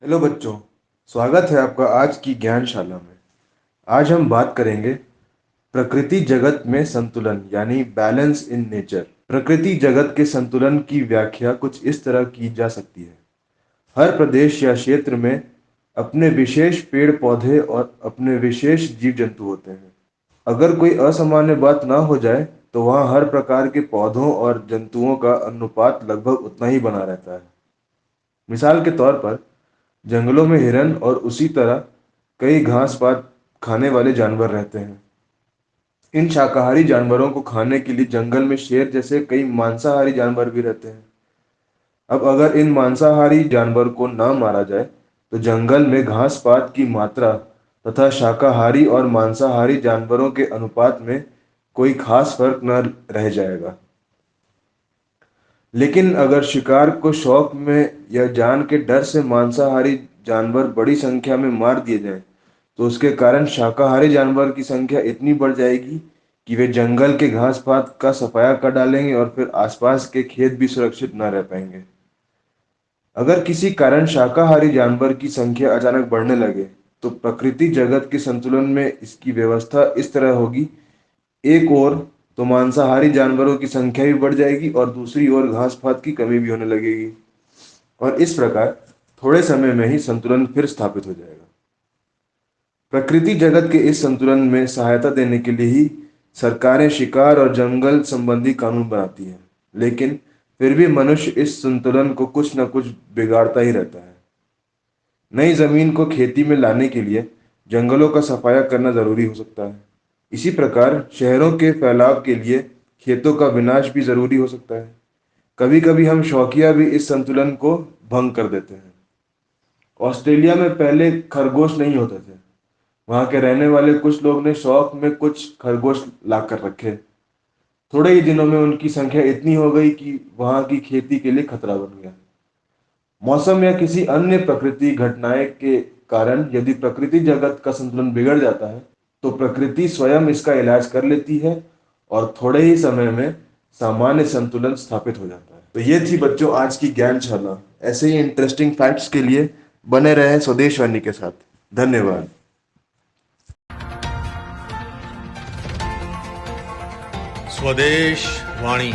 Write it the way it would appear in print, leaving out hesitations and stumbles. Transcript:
Hello बच्चों, स्वागत है आपका आज की ज्ञानशाला में। आज हम बात करेंगे प्रकृति जगत में संतुलन यानी बैलेंस इन नेचर। प्रकृति जगत के संतुलन की व्याख्या कुछ इस तरह की जा सकती है। हर प्रदेश या क्षेत्र में अपने विशेष पेड़ पौधे और अपने विशेष जीव जंतु होते हैं। अगर कोई असामान्य बात ना हो जाए तो वहाँ हर प्रकार के पौधों और जंतुओं का अनुपात लगभग उतना ही बना रहता है। मिसाल के तौर पर जंगलों में हिरन और उसी तरह कई घास पात खाने वाले जानवर रहते हैं। इन शाकाहारी जानवरों को खाने के लिए जंगल में शेर जैसे कई मांसाहारी जानवर भी रहते हैं। अब अगर इन मांसाहारी जानवर को ना मारा जाए तो जंगल में घास पात की मात्रा तथा शाकाहारी और मांसाहारी जानवरों के अनुपात में कोई खास फर्क न रह जाएगा। लेकिन अगर शिकार को शौक में या जान के डर से मांसाहारी जानवर बड़ी संख्या में मार दिए जाएं, तो उसके कारण शाकाहारी जानवर की संख्या इतनी बढ़ जाएगी कि वे जंगल के घास पात का सफाया कर डालेंगे और फिर आसपास के खेत भी सुरक्षित न रह पाएंगे। अगर किसी कारण शाकाहारी जानवर की संख्या अचानक बढ़ने लगे, तो प्रकृति जगत के संतुलन में इसकी व्यवस्था इस तरह होगी। एक ओर तो मांसाहारी जानवरों की संख्या भी बढ़ जाएगी और दूसरी ओर घास पात की कमी भी होने लगेगी, और इस प्रकार थोड़े समय में ही संतुलन फिर स्थापित हो जाएगा। प्रकृति जगत के इस संतुलन में सहायता देने के लिए ही सरकारें शिकार और जंगल संबंधी कानून बनाती हैं। लेकिन फिर भी मनुष्य इस संतुलन को कुछ न कुछ बिगाड़ता ही रहता है। नई जमीन को खेती में लाने के लिए जंगलों का सफाया करना जरूरी हो सकता है। इसी प्रकार शहरों के फैलाव के लिए खेतों का विनाश भी जरूरी हो सकता है। कभी कभी हम शौकिया भी इस संतुलन को भंग कर देते हैं। ऑस्ट्रेलिया में पहले खरगोश नहीं होते थे। वहां के रहने वाले कुछ लोग ने शौक में कुछ खरगोश लाकर रखे। थोड़े ही दिनों में उनकी संख्या इतनी हो गई कि वहां की खेती के लिए खतरा बन गया। मौसम या किसी अन्य प्रकृति घटनाएं के कारण यदि प्रकृति जगत का संतुलन बिगड़ जाता है, तो प्रकृति स्वयं इसका इलाज कर लेती है और थोड़े ही समय में सामान्य संतुलन स्थापित हो जाता है। तो ये थी बच्चों आज की ज्ञानशाला। ऐसे ही इंटरेस्टिंग फैक्ट्स के लिए बने रहें स्वदेशवाणी के साथ। धन्यवाद। स्वदेश वाणी।